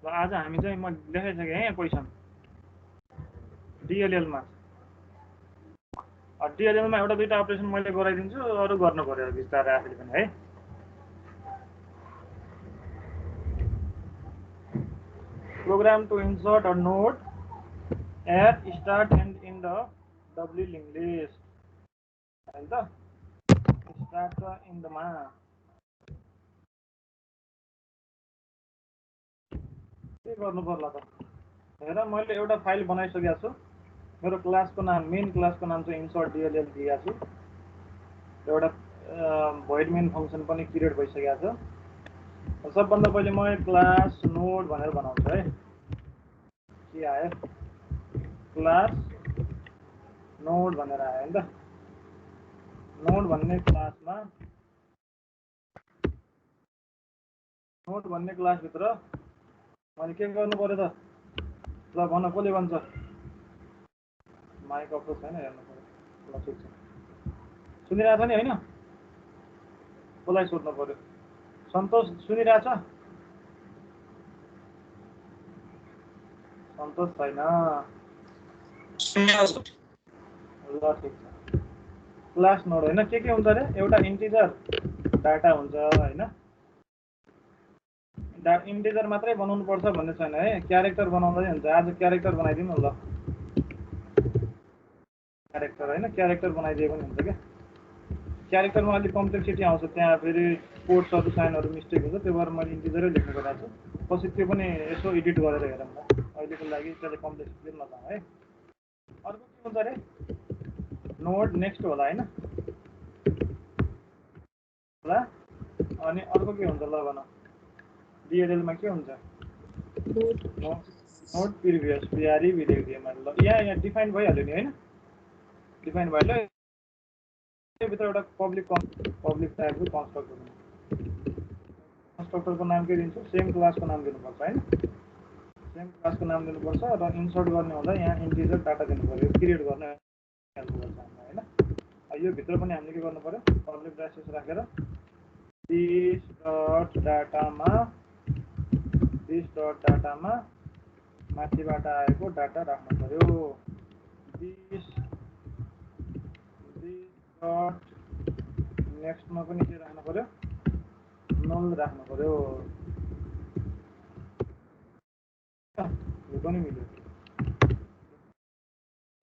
ल आज हामी चाहिँ म लेखाइसकेँ है क्वेसन डिएलएलमा। डिएलएलमा एउटा दुईटा अपरेसन मैले गराइदिन्छु, अरू गर्नु पर्यो बिस्तारै आफैले पनि है। Program to insert a node at start and in the doubly link list होइन त। स्टार्ट र इन्डमा के गर्नु पर्ला त? हेर मैले एउटा फाइल बनाइसकेको छु। मेरो क्लासको नाम मेन क्लासको नाम चाहिँ इन्सर्ट डिएलएल दिएको छु। एउटा भोइड मेन फङ्सन पनि क्रिएट भइसकेको छ। सबभन्दा पहिले म क्लास नोड भनेर बनाउँछु है। के आयो? क्लास नोड भनेर आयो नि त। नोड भन्ने क्लासमा नोड भन्ने क्लासभित्र मैले के गर्नु पर्यो त? ल भन, कसले भन्छ? माइक अफ छैन, हेर्नु पर्यो। ल ठिक छ, सुनिरहेछ नि होइन? कसलाई सोध्नु पर्यो? सन्तोष सुनिरहेछ? सन्तोष छैन। ल ठिक छ। क्लास नोड होइन, के हुन्छ अरे? एउटा इन्टिजर डाटा हुन्छ होइन। इन्टिजर मात्रै बनाउनु पर्छ भन्ने छैन है, क्यारेक्टर बनाउँदै हुन्छ। आज क्यारेक्टर बनाइदिउँ न ल। क्यारेक्टर होइन, क्यारेक्टर बनाइदिए पनि हुन्छ क्या। क्यारेक्टरमा अलिक कम्प्लेक्सिटी आउँछ, त्यहाँ फेरि कोड्सहरू साइनहरू मिस्टेक हुन्छ, त्यही भएर मैले इन्टिजरै लेख्नु गइरहेको छु। पछि त्यो पनि यसो एडिट गरेर हेरौँ न। अहिलेको लागि त्यसले कम्प्लेक्सिटी नजाउँ है। अर्को के हुन्छ अरे? नोड नेक्स्ट होला होइन होला। अनि अर्को के हुन्छ ल भन? डिएलएलमा के हुन्छ? नोड प्रिभियस बिआरई लेखिदिएँ मैले। ल यहाँ डिफाइन भइहाल्यो नि होइन? डिफाइन भइहाल्यो। भित्र एउटा पब्लिक टाइपको कन्स्ट्रक्टर हुन्छ। कन्स्ट्रक्टरको नाम के दिन्छु? सेम क्लासको नाम दिनुपर्छ होइन। सेम क्लासको नाम दिनुपर्छ र इन्सर्ट गर्ने हुँदा यहाँ इन्टिजर डाटा दिनु पर्यो, क्रिएट गर्न हेल्प गर्छ हामीलाई होइन। यो भित्र पनि हामीले के गर्नु पर्यो? पब्लिक ब्रासेस राखेर दिस डट डाटामा माथिबाट आएको डाटा राख्नु पर्यो। दिस डट नेक्स्टमा पनि के राख्नु पर्यो? नल राख्नु पर्यो। यो पनि मिल्यो।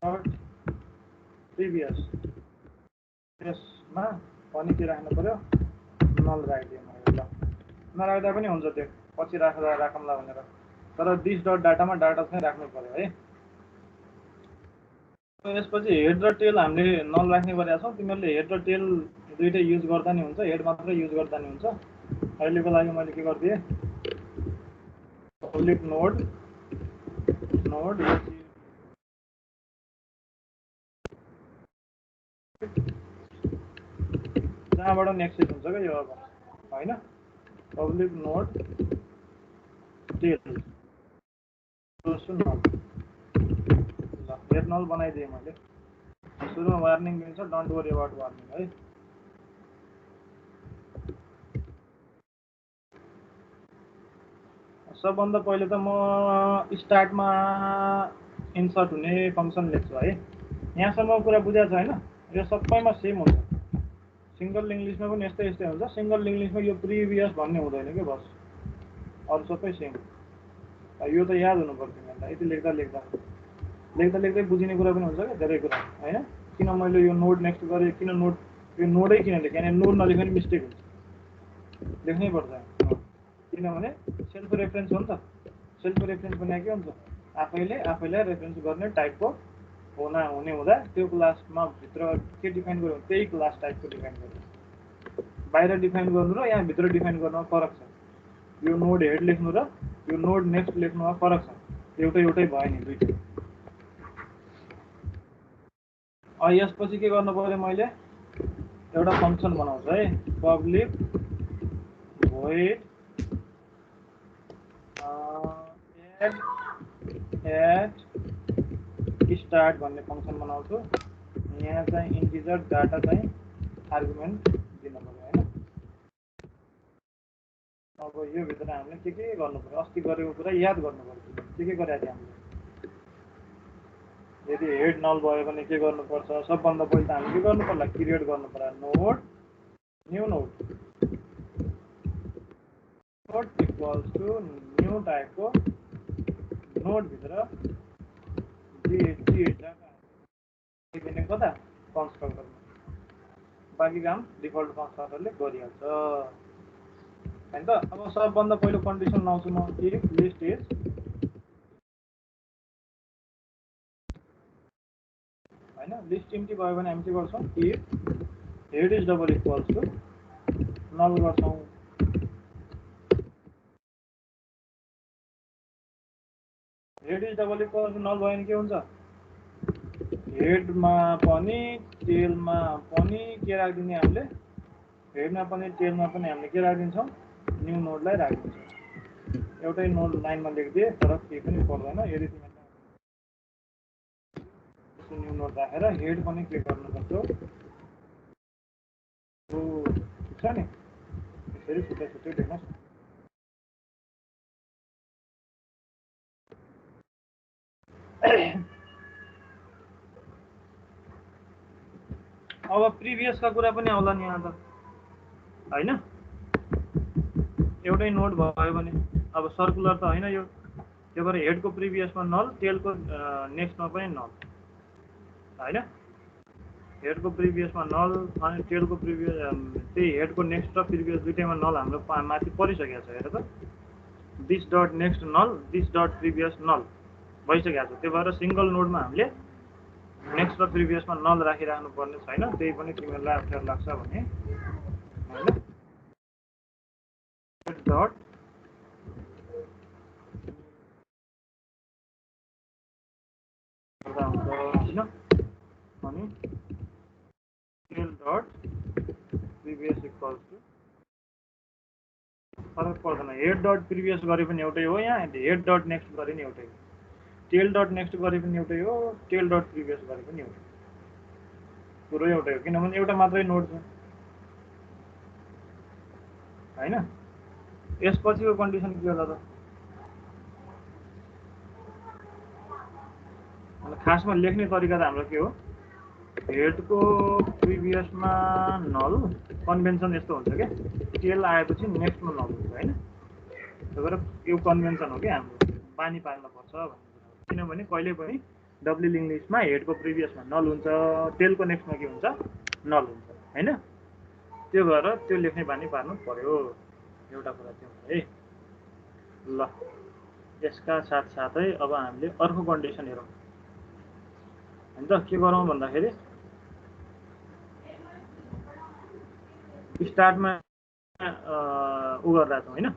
डट प्रिभियस यसमा पनि के राख्नु पर्यो? नल राखिदिएँ मैले। ल नराख्दा पनि हुन्छ, त्यो पछि राखौँला भनेर। तर दिस डट डाटामा डाटा चाहिँ राख्नु पर्यो है। यसपछि हेड र टेल हामीले नल राख्ने गरेका छौँ। तिमीहरूले हेड र टेल दुइटै युज गर्दा नि हुन्छ, हेड मात्रै युज गर्दा नि हुन्छ। अहिलेको लागि मैले के गरिदिएँ? पब्लिक नोड जहाँबाट नेक्स्ट हुन्छ क्या यो अब होइन। पब्लिक नोड टेल नल। ल हेड नल बनाइदिएँ मैले। सुरुमा वार्निङ दिन्छ, डोन्ट वरी अबाउट वार्निङ है। सबभन्दा पहिले त म स्टार्टमा इन्सर्ट हुने फङ्सन लेख्छु है। यहाँसम्म कुरा बुझाएको छ होइन? यो सबैमा सेम हुन्छ। सिङ्गल लिङ्क लिस्टमा पनि यस्तै हुन्छ। सिङ्गल लिङ्क लिस्टमा यो प्रिभियस भन्ने हुँदैन कि, बस अरू सबै सेम। यो त याद हुनु पर्छ तिमीहरूलाई। यति लेख्दा बुझिने कुरा पनि हुन्छ क्या, धेरै कुरा होइन। किन मैले यो नोड नेक्स्ट गरेँ, किन नोड, यो नोडै किन लेखेँ? यहाँ नोड नलेख्ने पनि मिस्टेक हुन्छ, लेख्नै पर्छ। किनभने सेल्फ रेफरेन्स हो नि त। सेल्फ रेफरेन्स भने के हुन्छ? आफैलाई रेफरेन्स गर्ने टाइपको हुने हुँदा त्यो क्लासमा भित्र के डिफाइन गर्यो? त्यही क्लास टाइपको डिफाइन गर्यो। बाहिर डिफाइन गर्नु र यहाँ भित्र डिफाइन गर्नुमा फरक छ। यो नोड हेड लेख्नु र यो नोड नेक्स्ट लेख्नुमा फरक छ। एउटै भयो नि दुईटै। यसपछि के गर्नु पर्यो? मैले एउटा फङ्सन बनाउँछु है। पब्लिक भोइड एट स्टार्ट भन्ने फङ्सन बनाउँछु। यहाँ चाहिँ इन्टिजर डाटा चाहिँ आर्गुमेन्ट दिनु पर्यो होइन। अब यो भित्र हामीले के गर्नु पर्यो, अस्ति गरेको कुरा याद गर्नु पर्छ। के गरेका थियौँ हामीले? यदि हेड नल भयो भने के गर्नुपर्छ? सबभन्दा पहिले त हामीले के गर्नु पर्ला? क्रिएट गर्नु पर्ला node, new node equals to new टाइपको नोड भित्र दिने कता कन्स्ट्रक्टरमा। बाँकी काम डिफल्ट कन्स्ट्रक्टरले गरिहाल्छ हैन त। अब सबभन्दा पहिलो कन्डिसन लाउँछु म, इफ लिस्ट इज हैन, लिस्ट इम्टी भयो भने हामी के गर्छौँ? If head is double equals to null गर्छौँ। Head is double equals to null भयो भने के हुन्छ? हेडमा पनि टेलमा पनि के राखिदिने हामीले? हेडमा पनि टेलमा पनि हामीले के राखिदिन्छौँ? न्यू नोडलाई राखिदिन्छौँ। एउटै नोड लाइनमा लेखिदिए फरक केही पनि पर्दैन। यदि तिमीले न्यू नोड राखेर हेड पनि के गर्नु सक्छौ? ठिक छ नि? यसरी छुट्टै छुट्टै लेख्नुहोस्। अब प्रिभियसका कुरा पनि आउला नि यहाँ त हैन। एउटै नोड भयो भने अब सर्कुलर त होइन यो, त्यही भएर हेडको प्रिभियसमा नल, टेलको नेक्स्टमा पनि नल हैन। हेडको प्रिभियसमा नल अनि टेलको प्रिभियस, त्यही हेडको नेक्स्ट र प्रिभियस दुइटैमा नल हाम्रो माथि परिसकेको छ। हेर त, this dot next null, this dot previous null भइसकेको छ। त्यही भएर सिङ्गल नोडमा हामीले नेक्स्ट र प्रिभियसमा नल राखिराख्नु पर्ने छैन। त्यही पनि तिमीहरूलाई अप्ठ्यारो लाग्छ भने हैन, डट हुन्छ हैन, अनि tail dot previous equals to फरक पर्दैन। हेड डट प्रिभियस गरे पनि एउटै हो, यहाँ हेड डट नेक्स्ट गरे पनि एउटै हो, टेल डट नेक्स्ट गरे पनि एउटै हो, टेल डट प्रिभियस गरे पनि एउटै, कुरो एउटै हो। किनभने एउटा मात्रै नोड छ हैन। यसपछिको कन्डिसन के होला त? खासमा लेख्ने तरिका त हाम्रो के हो? हेडको प्रिभियसमा नल, कन्भेन्सन यस्तो हुन्छ क्या, टेल आएपछि नेक्स्टमा नल हुन्छ हैन। त्यही भएर यो कन्भेन्सन हो कि हाम्रो, बानी पार्नुपर्छ भन्ने कुरा। किनभने कहिले पनि डब्लिङ लिस्टमा हेडको प्रिभियसमा नल हुन्छ, टेलको नेक्स्टमा के हुन्छ? नल हुन्छ हैन। त्यो भएर त्यो लेख्ने बानी पार्नु पर्यो। एउटा कुरा त्यो हो है। ल, यसका साथसाथै अब हामीले अर्को कन्डिसन हेरौँ हैन त। के गरौँ भन्दाखेरि स्टार्टमा उ गरिरहेको छौँ हैन।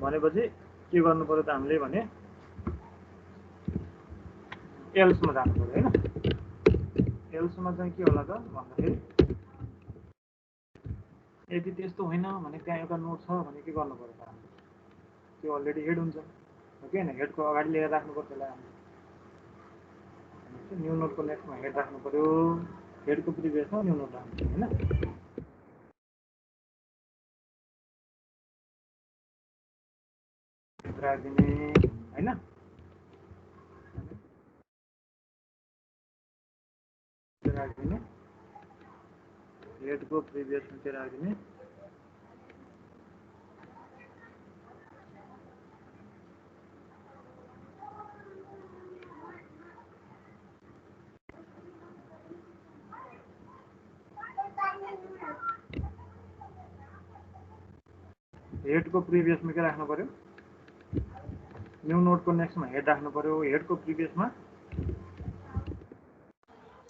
भनेपछि के गर्नु पर्यो त हामीले भने एल्समा जानु पर्यो हैन। एल्समा चाहिँ के होला त भन्दाखेरि यदि त्यस्तो होइन भने त्यहाँ एउटा नोड छ भने के गर्नु पर्यो त? त्यो अलरेडी हेड हुन्छ हो कि हैन? हेडको अगाडि लिएर राख्नुपर्छ त्यसलाई हामीले। न्यू नोडको नेक्स्टमा हेड राख्नु पर्यो, हेडको प्रिभियसमा न्यू नोड राख्नु पर्यो हैन। राखिदिने हैन, राखिदिने हेडको प्रिभियसमा चाहिँ राखिदिने। हेडको प्रिभियसमा के राख्नु पर्यो? न्यू नोडको नेक्स्टमा हेड राख्नु पर्यो, हेडको प्रिभियसमा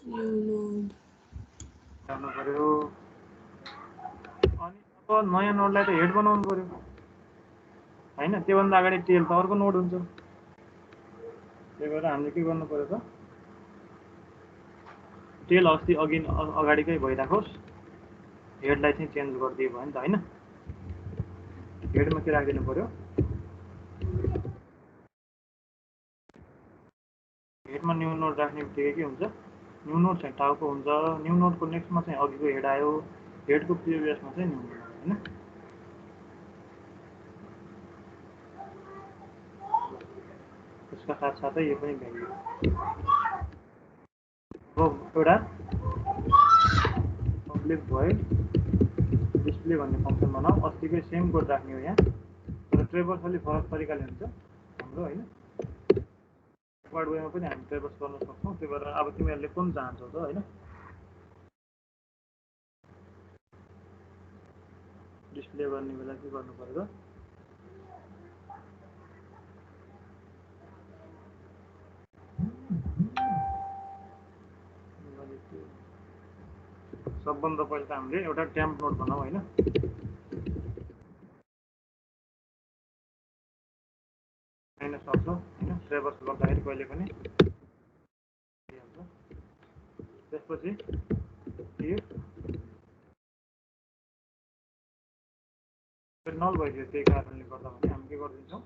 न्यू नोड राख्नु पर्यो। अनि अब नयाँ नोडलाई त हेड बनाउनु पर्यो हैन। त्योभन्दा अगाडि टेल त अर्को नोड हुन्छ। त्यही भएर हामीले के गर्नु पर्यो त? टेल अस्ति अगाडिकै भइराखोस्, हेडलाई चाहिँ चेन्ज गरिदियो भयो नि त हैन। हेडमा के राखिदिनु पर्यो? हेडमा न्यू नोड राख्ने बित्तिकै के हुन्छ? न्यू नोड चाहिँ टाउको हुन्छ, न्यू नोडको नेक्स्टमा चाहिँ अघिको हेड आयो, हेडको प्रिभियसमा चाहिँ न्यू नोड आयो हैन। उसका साथसाथै यो पनि भ्याल्यु अब एउटा पब्लिक भोइड डिस्प्ले भन्ने फङ्सन बनाऊ अस्तिकै सेम कोड राख्ने हो यहाँ तर ट्रेभर्स अलि फरक तरिकाले हुन्छ हाम्रो हैन वार्ड वेमा पनि हामी ट्रेभर्स गर्न सक्छौँ त्यही भएर अब तिमीहरूले कुन चाहन्छौ त हैन डिस्प्ले गर्ने बेला के गर्नु पर्यो सबभन्दा पहिला त हामीले एउटा ट्याम्प नोड बनाऊ हैन माइनस सक्छौँ हैन ट्रेभर्स गर्दाखेरि कहिले पनि त्यसपछि नल भइदियो त्यही कारणले गर्दा भने हामी के गरिदिन्छौँ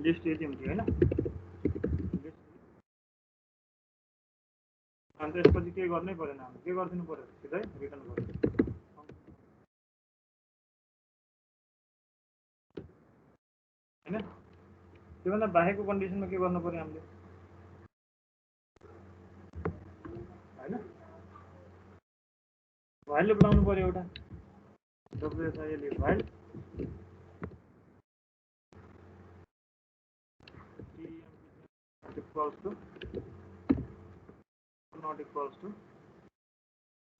लिस्ट यति हुन्थ्यो हैन अनि त्यसपछि के गर्नै परेन हामी के गरिदिनु पर्यो सिधै रिटर्न गर्नु हैन त्योभन्दा बाहेकको कन्डिसनमा के गर्नु पर्यो हामीले हैन भाइल बनाउनु पर्यो एउटा डब्ल्युएसआईएल भाइल equals to not equals to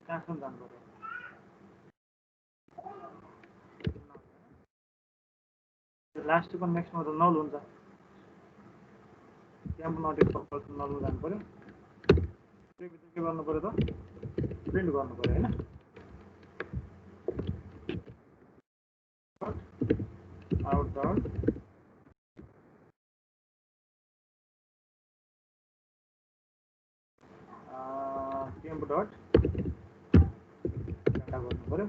कहाँसम्म जानु पर्यो लास्टको नेक्स्टमा त नल हुन्छ त्यहाँ नट इक्वल्स टु नल जानु पर्यो त्योभित्र के गर्नु पर्यो त प्रिन्ट गर्नु पर्यो हैन out dot temp dot data गर्नु पर्यो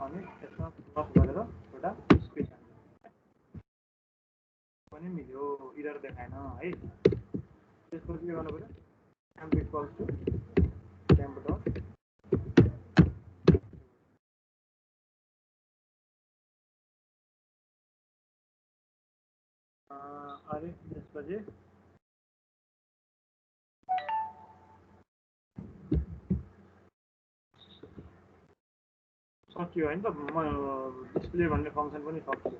अनि यसमा प्लस गरेर एउटा स्पेस पनि मिल्यो इरर देखाएन है त्यसपछि के गर्नु पर्यो temp equals to temp dot अरे त्यसपछि सकियो हैन त म डिस्प्ले भन्ने फङ्सन पनि सकियो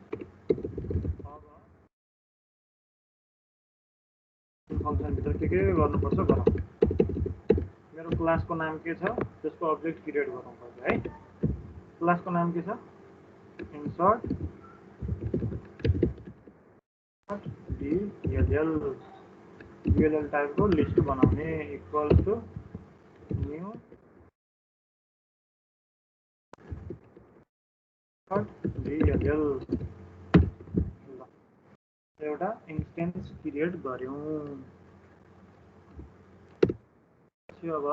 अब फङ्सनभित्र के गर्नुपर्छ गरौँ मेरो क्लासको नाम के छ त्यसको अब्जेक्ट क्रिएट गर्नु पर्छ है क्लासको नाम के छ इन्सर्ट DLL टाइपको लिस्ट बनाउने इक्वल्स टु न्यू DLL एउटा इन्स्टेन्स क्रिएट गर्यौं अब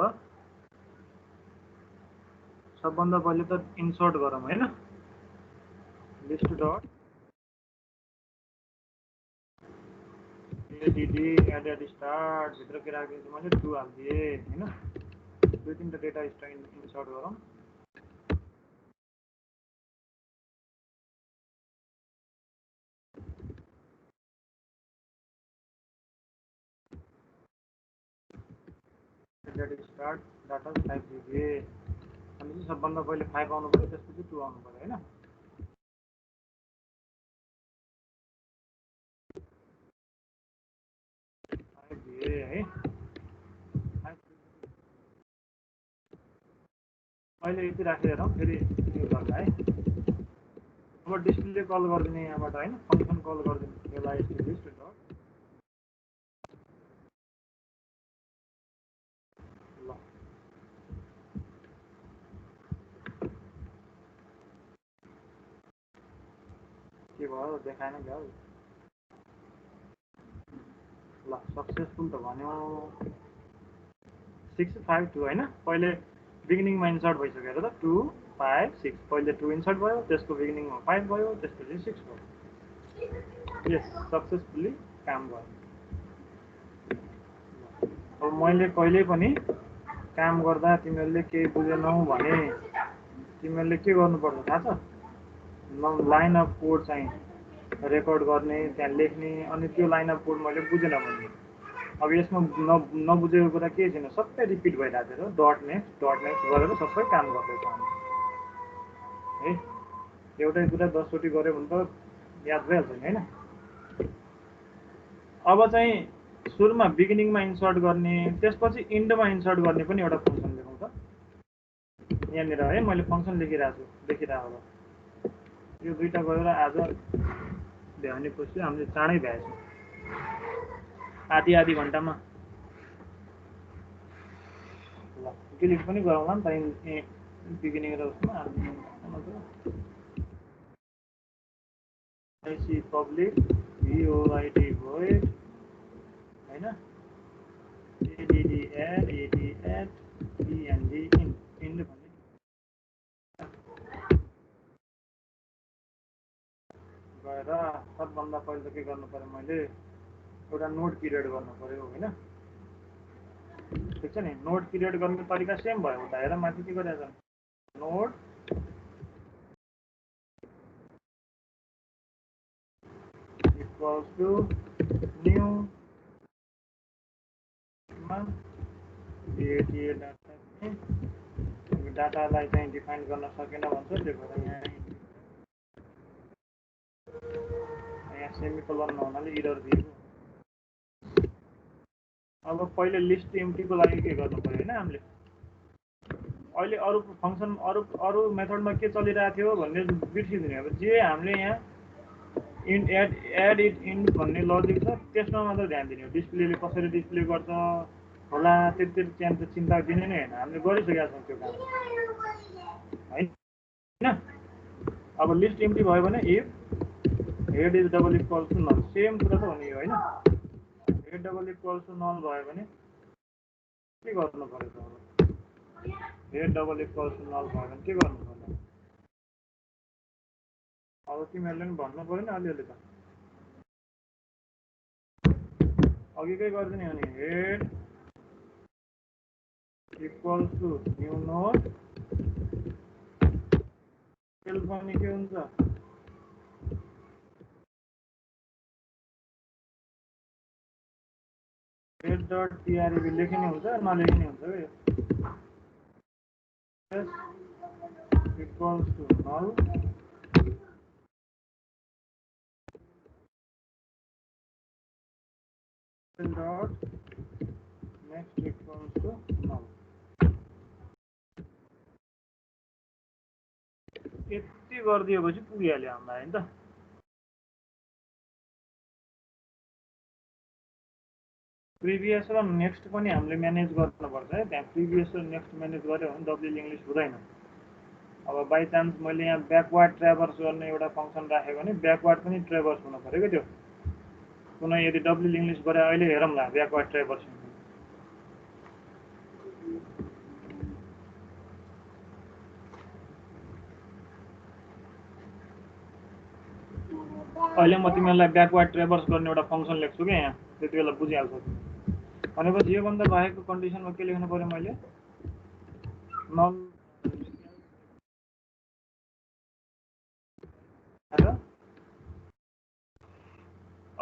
सबभन्दा पहिले त इन्सर्ट गरौँ हैन लिस्ट डट add स्टार्ट भित्र के राखिदिन्छु मैले 2 हाल्दिए हैन दुई तीनटा डेटा इन्सर्ट गरौँ स्टार्ट डाटा 5 दिए अनि सबभन्दा पहिले 5 आउनु पर्यो त्यसपछि 2 आउनु पर्यो हैन दिए है अहिले यति राखेर फेरि यो गर्दा है अब डिस्प्ले कल गरिदिने यहाँबाट हैन फङ्सन कल गरिदिने यसलाई लिस्ट डट ल के भयो देखाएन क्या ल सक्सेसफुल त भन्यो 652 हैन पहिले बिगिनिङमा इन्सर्ट भइसक्यो त 2 5 6 पहिले 2 इन्सर्ट भयो त्यसको बिगिनिङमा 5 भयो त्यसपछि 6 भयो यस सक्सेसफुली काम गर्ने। अब मैले कहिले पनि काम गर्दा तिमीहरूले केही बुझेनौ भने तिमीहरूले के गर्नुपर्छ थाहा छ? लाइन अफ कोड चाहिँ रेकर्ड गर्ने, त्यहाँ लेख्ने, अनि त्यो लाइन अफ कोड मैले बुझेन भने अब यसमा नबुझेको कुरा के छैन, सबै रिपिट भइरहेको छ। डट नेक्स्ट गरेर सबै काम गर्दैछ है। एउटै कुरा 10 चोटि गऱ्यो भने त याद भइहाल्छ नि हैन। अब चाहिँ सुरुमा बिगिनिङमा इन्सर्ट गर्ने, त्यसपछि इन्डमा इन्सर्ट गर्ने पनि एउटा फङ्सन लेखौँ त। यहाँनिर है मैले फङ्सन लेखिरहेको छु, देखिरहेको होला। यो दुईटा गरेर आज भ्याउने कोसिस हामीले चाँडै भ्याएछौँ, आधी घन्टामा। ल डिलिट पनि गरौँला नि त बिगिनिङ र उसमा आइसी पब्लिक void void हैन, add png इन भन्ने गएर सबभन्दा पहिला के गर्नु पर्यो, मैले एउटा नोड क्रिएट गर्नु पर्यो हैन। ठिक छ नि, नोड क्रिएट गर्ने तरिका सेम भयो उता हेर, माथि के गरेछ, नोड इक्वल्स टु न्यू मा डाटालाई चाहिँ डिफाइन गर्न सकेन भन्छ, त्यो भएर यहाँ सेमिकोलन नहुनाले इरर दिएको। अब पहिले लिस्ट एम्प्टीको लागि के गर्नु पर्यो हैन, हामीले अहिले अरू फङ्सन अरू मेथडमा के चलिरहेको थियो भन्ने बिर्सिदिने। अब जे हामीले यहाँ एड इट इन्ट भन्ने लजिक छ त्यसमा मात्र ध्यान दिने हो। डिस्प्लेले कसरी डिस्प्ले गर्छ होला त्यति त्यहाँ त चिन्ता दिने नै होइन, हामीले गरिसकेका छौँ त्यो काम होइन। अब लिस्ट एम्प्टी भयो भने if head is double equals to null, same कुरा त हो नि होइन। Head double equals to null भयो भने के गर्नु पर्यो त? Head double equals to null भयो भने के गर्नु पर्यो? अब तिमीहरूले पनि भन्नु पऱ्यो नि अलिअलि त। अघिकै गरिदिने हो नि, head equals to new node, tail पनि के हुन्छ, हेड डट टीआरबी लेखिने हुन्छ नलेखिने हुन्छ यो equals to null dot next equals to null. यति गरिदिएपछि पुगिहाल्यो हामीलाई होइन त। प्रिभियस र नेक्स्ट पनि हामीले म्यानेज गर्नुपर्छ है। त्यहाँ प्रिभियस र नेक्स्ट म्यानेज गऱ्यो भने डब्ल्यु इङ्ग्लिस हुँदैन। अब बाई चान्स मैले यहाँ ब्याकवार्ड ट्राभर्स गर्ने एउटा फङ्सन राखेँ भने ब्याकवार्ड पनि ट्राभर्स हुनु पऱ्यो क्या त्यो। कुनै यदि डब्ल्यु इङ्ग्लिस गरे अहिले हेरौँला ब्याकवार्ड ट्राभर्स। अहिले म तिमीहरूलाई ब्याकवार्ड ट्राभर्स गर्ने एउटा फङ्सन लेख्छु क्या यहाँ, त्यति बेला बुझिहाल्छौ तिमी। भनेपछि योभन्दा बाहेकको कन्डिसनमा के लेख्नु पऱ्यो मैले, नल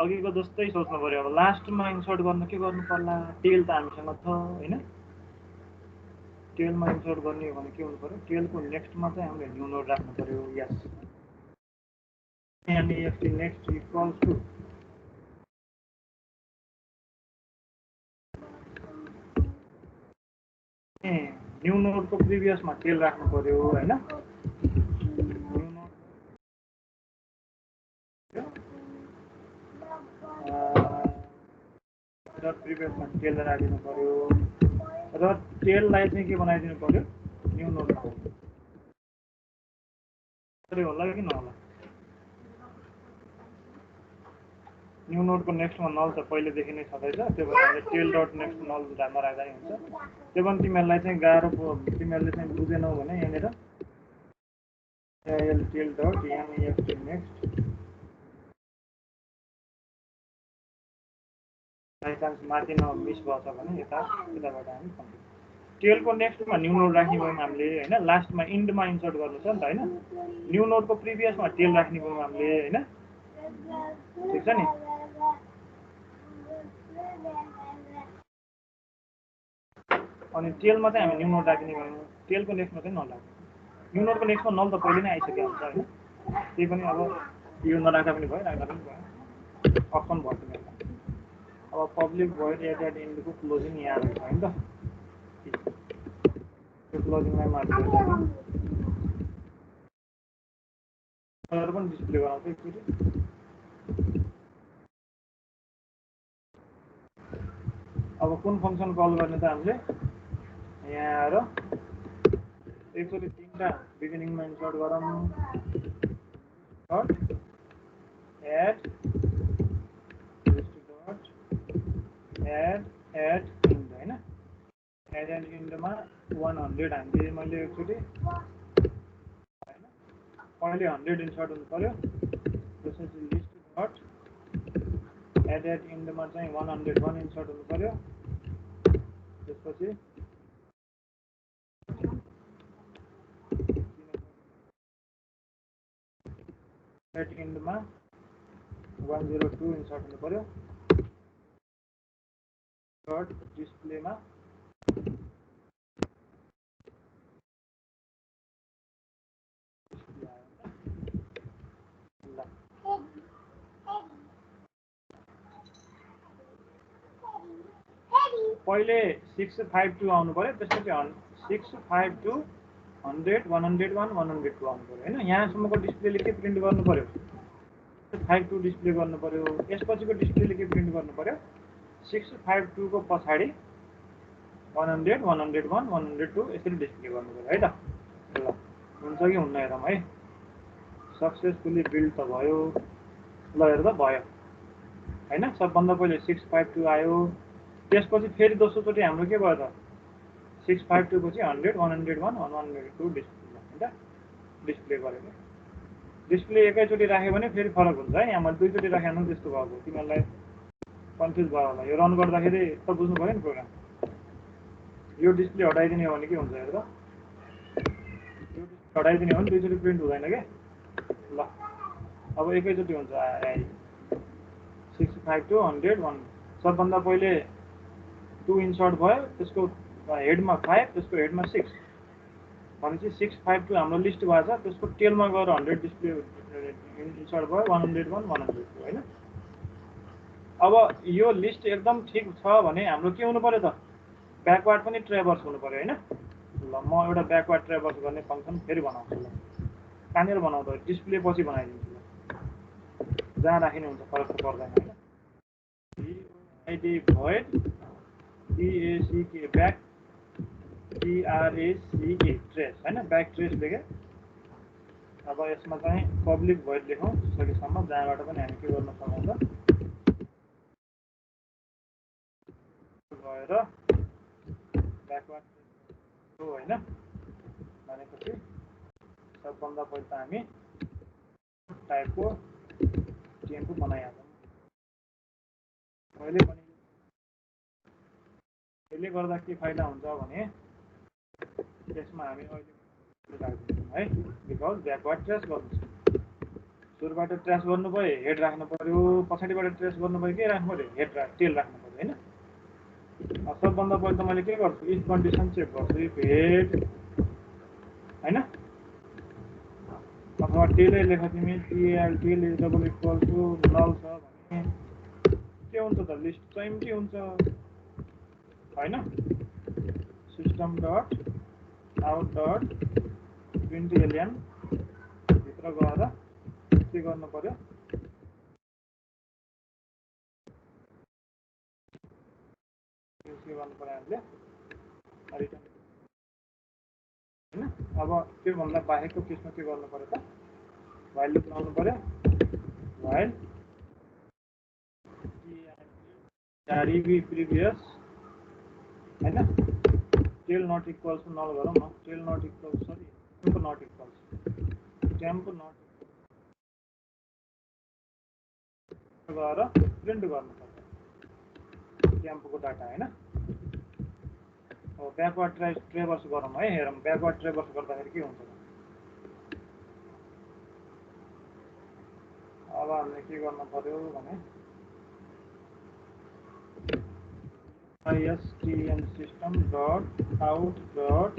अघिको जस्तै सोच्नु पऱ्यो। अब लास्टमा इन्सर्ट गर्न के गर्नु पर्ला, टेल त हामीसँग छ होइन। टेलमा इन्सर्ट गर्ने हो भने के हुनु पऱ्यो, टेलको नेक्स्टमा चाहिँ हामीले न्यू नोड राख्नु पऱ्यो। यस नेक्स्ट इक्वल्स टु न्यू नोडको प्रिभियसमा टेल राख्नु पर्यो होइन। र प्रिभियसमा टेल राखिदिनु पर्यो र टेललाई चाहिँ के बनाइदिनु पर्यो, न्यू नोडमा होला कि नहोला। न्यू नोडको नेक्स्टमा नल त पहिलेदेखि नै छँदैछ, त्यो भएर हामीले टेल डट नेक्स्ट नल नराख्दा नि हुन्छ। त्यो पनि तिमीहरूलाई चाहिँ गाह्रो तिमीहरूले चाहिँ बुझेनौ भने यहाँनिर tail dot next by chance माथि मिस भएछ भने यताबाट हामी कम्प्लिट टेलको नेक्स्टमा न्यू नोड राख्ने भयौँ हामीले होइन लास्टमा इन्डमा इन्सर्ट गर्नु छ नि त होइन न्यू नोडको प्रिभियसमा टेल राख्ने भयौँ हामीले होइन ठिक छ नि अनि टेलमा चाहिँ हामी न्यू नोड राख्ने भयौँ टेलको नेक्स्टमा चाहिँ नल राख्ने न्यू नोडको नेक्स्टमा नल त पहिले नै आइसकेको हुन्छ होइन त्यही पनि अब यो नराख्दा पनि भयो राख्दा पनि भयो अप्सन भयो तिमीहरूलाई अब पब्लिक भोइड एट इन्डको क्लोजिङ यहाँ रहेछ होइन त त्यो क्लोजिङलाई माथि पनि डिस्प्ले गराउँछ एकचोटि अब कुन फङ्सन कल गर्ने त हामीले यहाँ आएर एकचोटि तीनटा बिगिनिङमा इन्सर्ट गरौँ dot add dot add end होइन एड इन्डमा 100 हामीले मैले एकचोटि होइन पहिले 100 इन्सर्ट हुनु पर्यो त्यसपछि लिस्ट डट एड इन्डमा चाहिँ 101 इन्सर्ट हुनु पर्यो त्यसपछि एड इन्डमा 102 इन्सर्ट हुनु पर्यो डट डिस्प्लेमा पहिले 652 आउनु पर्यो त्यसपछि 652 100 101 102 आउनु पर्यो होइन यहाँसम्मको डिस्प्लेले के प्रिन्ट गर्नु पर्यो 52 डिस्प्ले गर्नु पर्यो यसपछिको डिस्प्लेले के प्रिन्ट गर्नु पर्यो 652 को पछाडि 100 101 102 यसरी डिस्प्ले गर्नु पर्यो है त ल हुन्छ कि हुन्न हेरौँ है सक्सेसफुली बिल्ड त भयो ल हेर्दा भयो होइन सबभन्दा पहिले 652 आयो त्यसपछि फेरि दोस्रोचोटि हाम्रो के भयो त 652 पछि 100 101 102 डिस्प्ले होइन डिस्प्ले गरेको डिस्प्ले एकैचोटि राख्यो भने फेरि फरक हुन्छ है यहाँ मैले दुईचोटि राखेँ भने त्यस्तो भएको तिमीहरूलाई कन्फ्युज भयो होला यो रन गर्दाखेरि त बुझ्नु पऱ्यो नि प्रोग्राम यो डिस्प्ले हटाइदिने हो भने के हुन्छ हेर त यो डिस्प्ले हटाइदिने हो भने दुईचोटि प्रिन्ट हुँदैन क्या ल अब एकैचोटि हुन्छ 652 100 1 सबभन्दा पहिले 2 इन्सर्ट भयो त्यसको हेडमा 5 त्यसको हेडमा 6 भनेपछि 652 हाम्रो लिस्ट भएको छ त्यसको टेलमा गएर 100 डिस्प्ले इन्सर्ट भयो 101 102 होइन अब यो लिस्ट एकदम ठिक छ भने हाम्रो के हुनु पर्यो त ब्याकवार्ड पनि ट्रेभर्स हुनु पर्यो होइन ल म एउटा ब्याकवार्ड ट्रेभर्स गर्ने फङ्सन फेरि बनाउँछु ल कहाँनिर बनाउँदा डिस्प्ले पछि बनाइदिन्छु ल जहाँ राखिने हुन्छ फरक त पर्दैन होइन ID void BACK back TRACK trace होइन ब्याक ट्रेस लेखेँ अब यसमा चाहिँ पब्लिक भोइड लेखौँ सकेसम्म जहाँबाट पनि हामी के गर्न सकाउँछ गएर ब्याकवार्ड होइन भनेपछि सबभन्दा पहिला त हामी टाइपको टेम्पो बनाइहालौँ यसले गर्दा के फाइदा हुन्छ भने त्यसमा हामी अहिले राख्दिन्छौँ है बिकज ब्याकवार्ड ट्रेस गर्नु छ सुरुबाट ट्रेस गर्नु भयो हेड राख्नु पर्यो पछाडिबाट ट्रेस गर्नु भयो के राख्नु पर्यो हेड टेल राख्नु पर्यो होइन सबभन्दा पहिले त मैले के गर्छु इफ कन्डिसन चेक गर्छु इफ हेड होइन अथवा टेलै लेख तिमी tail tail is double equal to null छ भने के हुन्छ त लिस्ट चाहिँ के हुन्छ होइन system dot out dot print alien भित्र गएर के गर्नु पर्यो के गर्नु पर्यो हामीले रिटर्न होइन अब त्योभन्दा बाहेकको केसमा के गर्नु पर्यो त वाइल लुप लाउनु पर्यो वाइल प्रिभियस होइन tail not equals to null गरौँ न tail not equals sorry temp not equals temp not गएर प्रिन्ट गर्नुपर्छ क्याम्पको डाटा हैन। अब ब्याकवर्ड ट्रेभर्स गरौँ है। हेरौँ ब्याकवर्ड ट्रेभर्स गर्दाखेरि के हुन्छ। अब हामीले के गर्नु पर्यो भने istm system dot out dot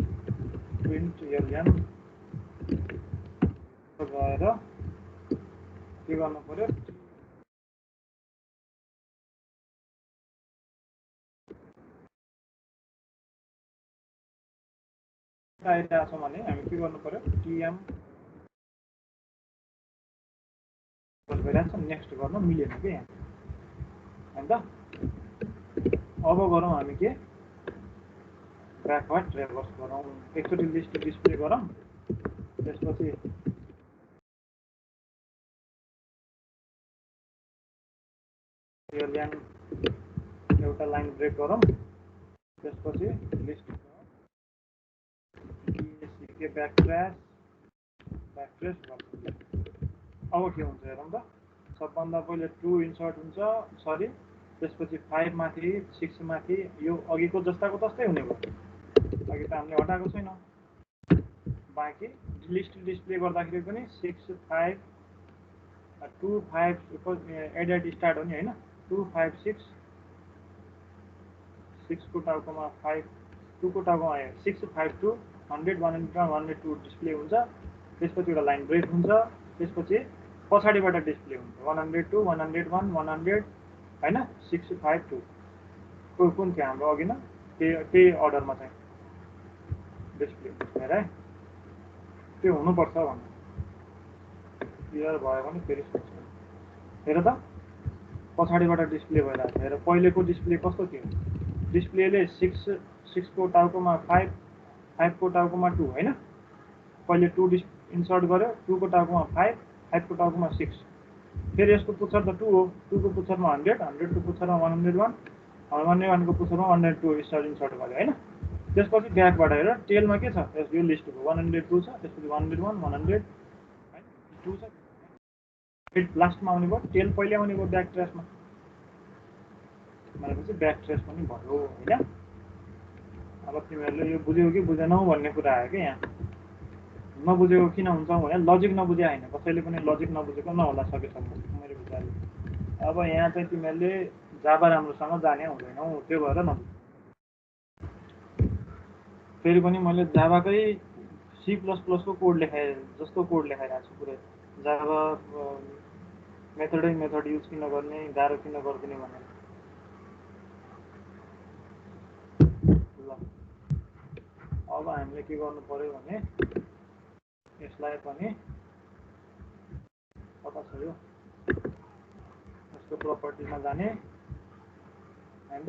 println गएर के गर्नु पर्यो आइरहेको छ भने हामी के गर्नु पर्यो tm भइरहेको छ नेक्स्ट गर्न मिलेन के यहाँ हैन त। अब गरौँ हामी के ब्याकवर्ड ट्रेभर्स गरौँ। एकचोटि लिस्ट डिस्प्ले गरौँ त्यसपछि एउटा लाइन ब्रेक गरौँ त्यसपछि लिस्ट के ब्याकट्रेस गर्छौँ। अब के हुन्छ हेरौँ त। सबभन्दा पहिले 2 इन्सर्ट हुन्छ सरी त्यसपछि 5 माथि 6 माथि यो अघिको जस्ताको तस्तै हुने भयो। अघि त हामीले हटाएको छैन। बाँकी लिस्ट डिस्प्ले गर्दाखेरि पनि 6 5 2 5 एडेड स्टार्ट हो नि हैन। 2 5 6 6 को टाउकोमा 5 2 को टाउकोमा 6 5 2 100 101 102 डिस्प्ले हुन्छ। त्यसपछि एउटा लाइन ब्रेक हुन्छ। त्यसपछि पछाडिबाट डिस्प्ले हुन्छ 102 101 100 हैन 6 5 2 कुन थियो हाम्रो अघि न त्यही अर्डरमा चाहिँ डिस्प्ले हेर है। त्यो हुनुपर्छ भन्नु क्लियर भयो भने फेरि सोच्नु। हेर त पछाडिबाट डिस्प्ले भइरहेको छ। हेर पहिलेको डिस्प्ले कस्तो थियो। डिस्प्लेले 6 को टाउकोमा 5 5 को टाउकोमा 2 हैन। पहिले 2 इन्सर्ट गर्यो 2 को टाउकोमा 5 5 को टाउकोमा 6 फेरि यसको पुच्छर त 2 हो। 2 को पुच्छरमा 100 100 को पुच्छरमा 101 101 को पुच्छरमा 102 इन्सर्ट गर्यो हैन। त्यसपछि ब्याकबाट हेर टेलमा के छ यो लिस्टको 102 छ त्यसपछि 101 100 हैन 2 छ। लास्टमा आउने भयो टेल पहिले आउने भयो ब्याक ट्रेसमा भनेपछि ब्याक ट्रेस पनि भयो हैन। अब तिमीहरूले यो बुझ्यौ कि बुझेनौ भन्ने कुरा आयो कि यहाँ। नबुझेको किन हुन्छ भने लजिक नबुझे हैन। कसैले पनि लजिक नबुझेको नहोला सकेसम्म मेरो विचारले। अब यहाँ चाहिँ तिमीहरूले जाभा राम्रोसँग जाने हुँदैनौ त्यो भएर नबुझ। फेरि पनि मैले जाभाकै C++ को कोड लेखाए जस्तो कोड लेखाइरहेको छु पुरै। जाभा मेथड युज किन गर्ने गाह्रो किन गर्दिने भनेर। ल अब हामीले के गर्नु पर्यो भने यसलाई पनि कता छ यो यसको प्रपर्टीमा जाने हैन त।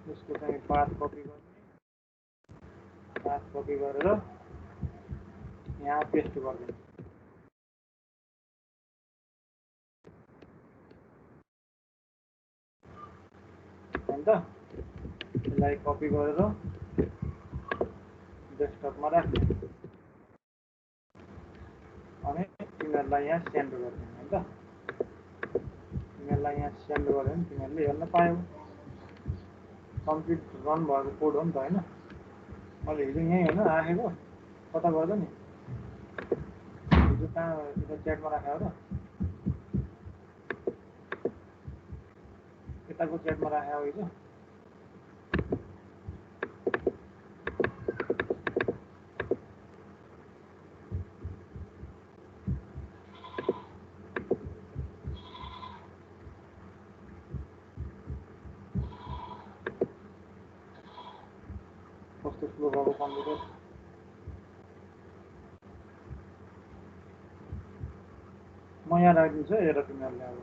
यसको चाहिँ पाथ कपी गर्ने पाथ कपी गरेर यहाँ पेस्ट गरिदिनु हैन त। यसलाई कपी गरेर डेस्कटपमा राख्ने अनि तिमीहरूलाई यहाँ सेन्ड गर्ने हैन त। तिमीहरूलाई यहाँ सेन्ड गर्यो भने तिमीहरूले हेर्न पायौ कम्प्लिट रन भएको कोड हो नि त हैन। मैले हिजो यहीँ होइन राखेको कता गर्दा नि हिजो कहाँ यता च्याटमा राखेको त यताको च्याटमा राखेको हिजो। कस्तो स्लो भएको कम्प्युटर। म यहाँ राखिदिन्छु है। हेर तिमीहरूले अब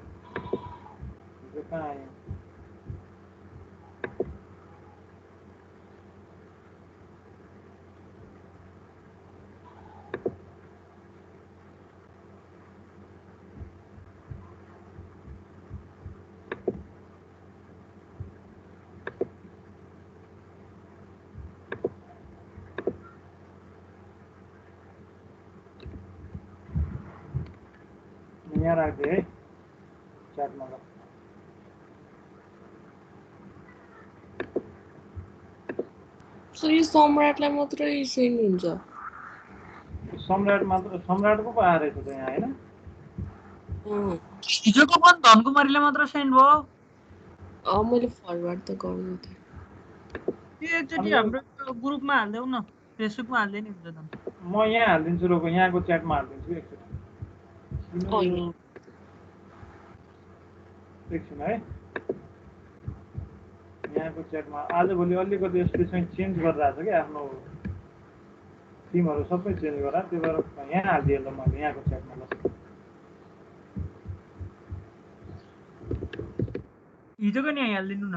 हिजो कहाँ आयो यहाँ राखिदिएँ है। च्याटमा ल। सो यो सम्राटलाई मात्रै सेन्ड हुन्छ? सम्राट मात्र, सम्राटको पो आएर छ त यहाँ हैन? हिजोको पनि धनकुमारीले मात्र सेन्ड भयो। मैले फरवर्ड त गर्नु थिएँ। त्यो एकचोटि हाम्रो ग्रुपमा हाल्देऊ न, फेसबुकमा हाल्दै नि हुन्छ त। म यहाँ हालिदिन्छु रोको, यहाँको च्याटमा हालिदिन्छु एकचोटि। एकछिन है, यहाँको च्याटमा आजभोलि अलिकति यसले चाहिँ चेन्ज गरिरहेको छ कि आफ्नो थिमहरू सबै चेन्ज गरा, त्यो भएर यहाँ हालिदिएँ ल मैले यहाँको च्याटमा ल। हिजोको नि हालिदिनु न।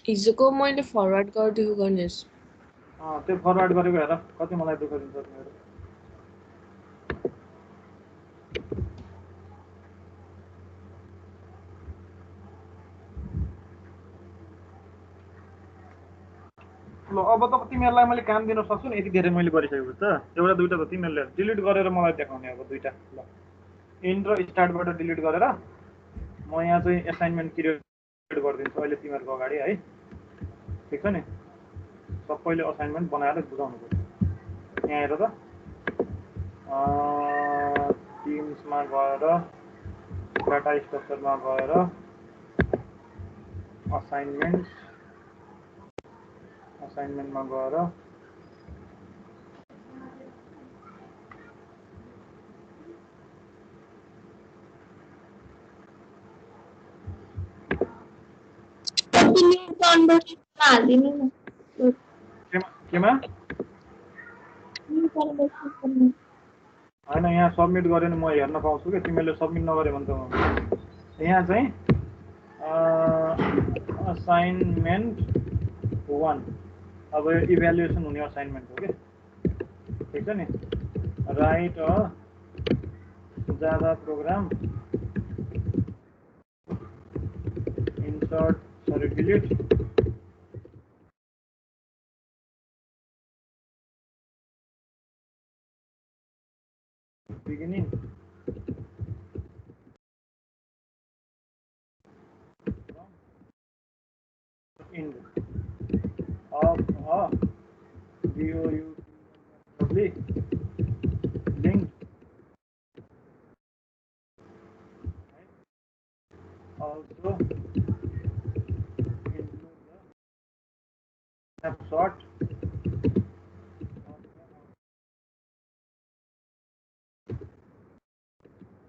हिजोको मैले फरवर्ड गरिदिएको गणेश। त्यो फरवर्ड गरेको हेर कति मलाई दुःख दिन्छ तिमीहरू। ल अब त तिमीहरूलाई मैले काम दिन सक्छु नि, यति धेरै मैले गरिसकेको त। एउटा दुइटा त तिमीहरूले डिलिट गरेर मलाई देखाउने अब दुइटा। ल इन्ड र स्टार्टबाट डिलिट गरेर म यहाँ चाहिँ एसाइनमेन्ट क्रिएट गरिदिन्छु अहिले तिमीहरूको अगाडि है। ठिक छ नि, सबैले असाइनमेन्ट बनाएर बुझाउनु पर्छ। यहाँ हेर त, टिम्समा गएर डाटा स्ट्रक्चरमा गएर असाइनमेन्टमा गएर केमा होइन यहाँ सबमिट गऱ्यो भने म हेर्न पाउँछु कि, तिमीहरूले सबमिट नगऱ्यो भने त यहाँ चाहिँ असाइनमेन्ट 1 अब यो इभ्यालुएसन हुने असाइनमेन्ट हो कि। ठिक छ नि, right a Java program insert delete beginning end of a DOU public link also include the snapshot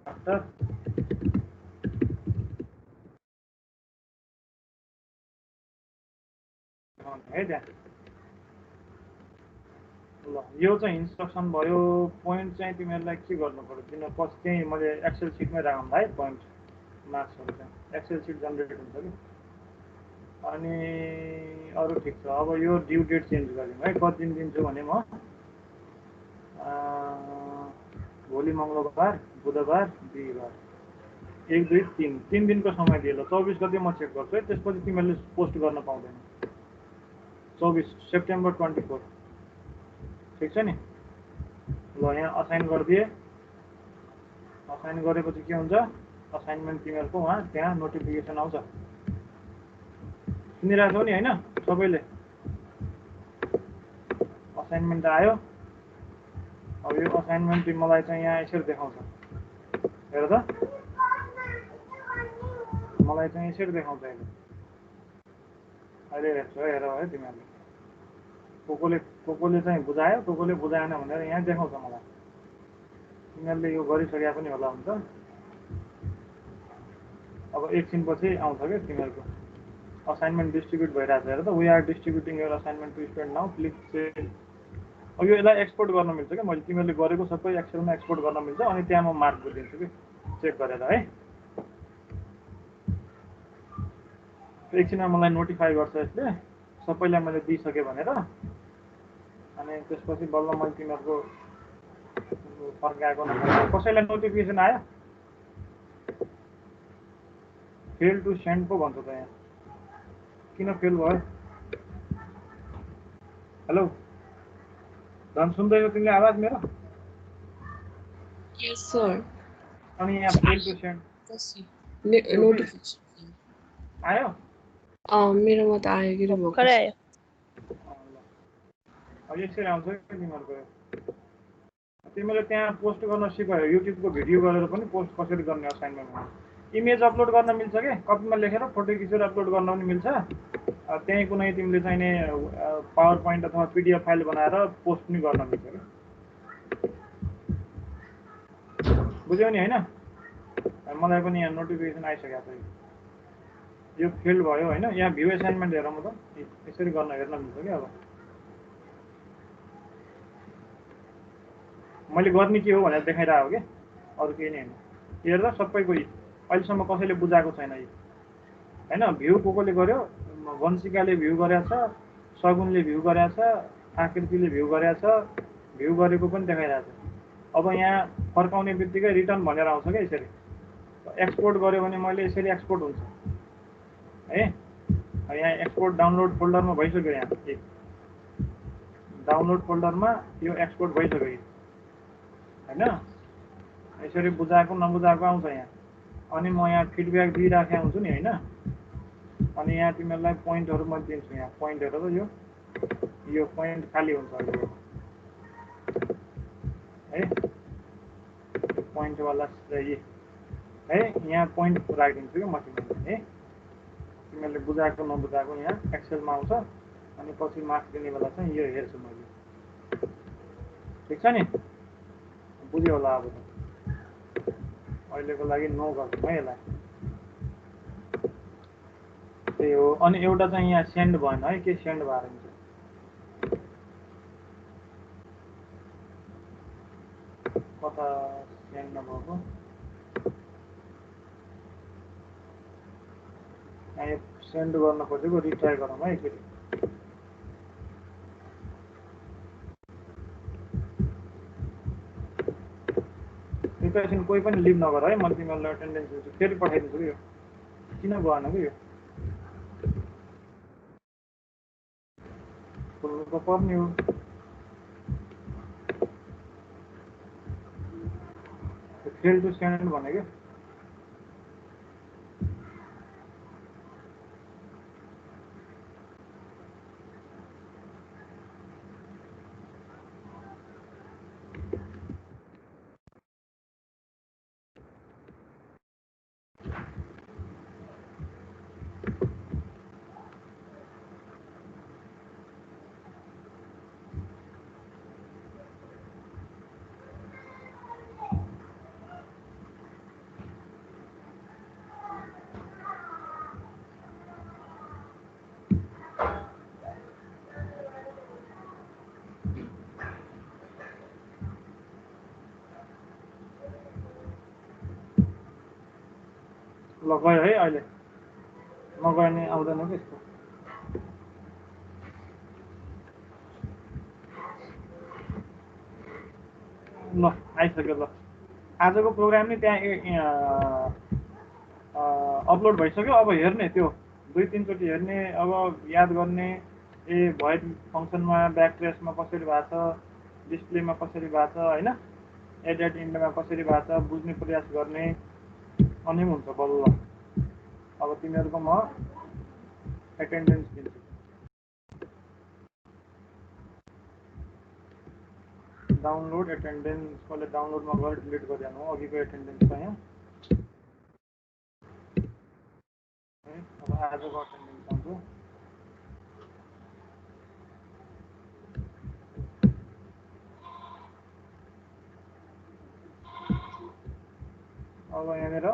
after है त्यहाँ। ल यो चाहिँ इन्स्ट्रक्सन भयो। पोइन्ट चाहिँ तिमीहरूलाई के गर्नु पर्यो, किन पछि त्यहीँ मैले एक्सेल सिटमै राखौँ है। पोइन्ट मार्क्सहरू चाहिँ एक्सेल सिट जेनेरेट हुन्छ कि। अनि अरू ठिक छ। अब यो ड्यु डेट चेन्ज गऱ्यौँ है, कति दिन दिन्छु भने म भोलि मङ्गलबार, बुधबार, बिहिबार, 1 2 3 दिनको समय दिए। ल 24 गते म चेक गर्छु है, त्यसपछि तिमीहरूले पोस्ट गर्न पाउँदैन। 24 सेप्टेम्बर 24। ठिक छ नि। ल यहाँ असाइन गरिदिए। असाइन गरेपछि के हुन्छ, असाइनमेन्ट तिमीहरूको वहाँ त्यहाँ नोटिफिकेसन आउँछ। सुनिरहेको छौ नि होइन सबैले? असाइनमेन्ट आयो। अब यो असाइनमेन्ट मलाई चाहिँ यहाँ यसरी देखाउँछ, हेर त, मलाई चाहिँ यसरी देखाउँछ अहिले हेर्छु हेर है तिमीहरूले। को चाहिँ बुझायो, को बुझाएन भनेर यहाँ देखाउँछ मलाई। तिमीहरूले यो गरिसकेका पनि होला हुन्छ। अब एकछिनपछि आउँछ क्या तिमीहरूको असाइनमेन्ट डिस्ट्रिब्युट भइरहेको छ। हेर त, we are distributing your assignment to student now, click send. अब यो यसलाई एक्सपोर्ट गर्न मिल्छ क्या, मैले तिमीहरूले गरेको सबै एक्सेलमा एक्सपोर्ट गर्न मिल्छ। अनि त्यहाँ म मार्क दिन्छु कि चेक गरेर है। एकछिनमा मलाई नोटिफाई गर्छ यसले सबैलाई मैले दिइसकेँ भनेर। अनि त्यसपछि बल्ल मैले तिमीहरूको फर्काएको नफर्काएको। कसैलाई नोटिफिकेसन आयो? फेल टु सेन्ड पो भन्छ त यहाँ, किन फेल भयो? हेलो धन, सुन्दैछौ तिमीले आवाज मेरो? Yes, sir. अनि यहाँ फेल टु सेन्ड पछि त्यो के नोटिफिकेसन आयो? मेरोमा त आयो कि भएको भर्खरै आयो। ल अब यसरी आउँछ कि तिमीहरूको तिमीले त्यहाँ पोस्ट गर्न सिकायो युट्युबको भिडियो गरेर पनि पोस्ट कसरी गर्ने असाइनमेन्टमा इमेज अपलोड गर्न मिल्छ कि कपीमा लेखेर फोटो खिचेर अपलोड गर्न पनि मिल्छ त्यहीँ कुनै तिमीले चाहिने पावर पोइन्ट अथवा पिडिएफ फाइल बनाएर पोस्ट पनि गर्न मिल्छ कि बुझ्यौ नि होइन मलाई पनि यहाँ नोटिफिकेसन आइसकेको छ यो फेल भयो होइन यहाँ भ्यू असाइनमेन्ट हेरौँ त यसरी गर्न हेर्न मिल्छ कि अब मैले गर्ने के हो भनेर देखाइरहेको हो कि अरू केही नै होइन हेर्दा सबैको अहिलेसम्म कसैले बुझाएको छैन यो होइन भ्यू कसले गर्यो वंशिकाले भ्यू गरेछ सगुनले भ्यू गरेछ आकृतिले भ्यू गरेछ भ्यू गरेको पनि देखाइरहेछ अब यहाँ फर्काउने बित्तिकै रिटर्न भनेर आउँछ क्या यसरी एक्सपोर्ट गर्यो भने मैले यसरी एक्सपोर्ट हुन्छ है यहाँ एक्सपोर्ट डाउनलोड फोल्डरमा भइसक्यो यहाँ डाउनलोड फोल्डरमा यो एक्सपोर्ट भइसक्यो होइन यसरी बुझाएको नबुझाएको आउँछ यहाँ अनि म यहाँ फिडब्याक दिइराखेको हुन्छु नि होइन अनि यहाँ तिमीहरूलाई पोइन्टहरू म दिन्छु यहाँ पोइन्टहरू यो पोइन्ट खाली हुन्छ अहिले है पोइन्टवाला है यहाँ पोइन्ट राखिदिन्छु कि म तिमीलाई है तिमीहरूले बुझाएको नबुझाएको यहाँ एक्सेलमा आउँछ अनि पछि मार्क्स दिने बेला चाहिँ यो हेर्छु मैले ठिक छ नि बुझ्यो होला अब अहिलेको लागि नो गर्छु है यसलाई त्यही हो अनि एउटा चाहिँ यहाँ सेन्ड भएन है के सेन्ड भएर हुन्छ कता सेन्ड नभएको यहाँ यो सेन्ड गर्न खोजेको रिट्राई गरौँ है एकचोटि एकैछिन कोही पनि लिभ नगर है म तिमीहरूलाई एटेन्डेन्स दिन्छु फेरि पठाइदिन्छु कि यो किन गएन कि यो खोल्नु पर्ने हो फेल टु सेन्ड भनेको ल गयो है अहिले नगयो भने आउँदैन कि यस्तो ल आइसक्यो ल आजको प्रोग्राम नि त्यहाँ अपलोड भइसक्यो अब हेर्ने त्यो 2-3 चोटि हेर्ने अब याद गर्ने भोइड फङ्सनमा ब्याकट्रेसमा कसरी भएको छ डिस्प्लेमा कसरी भएको छ होइन एडेड इन्डमा कसरी भएको छ बुझ्ने प्रयास गर्ने अनि हुन्छ बल्ल अब तिमीहरूको म एटेन्डेन्स दिन्छु डाउनलोड एटेन्डेन्स कसले डाउनलोडमा गएर डिलिट गरिहाल्नु अघिको एटेन्डेन्स चाहिँ अब आजको एटेन्डेन्स आउँछु अब यहाँनिर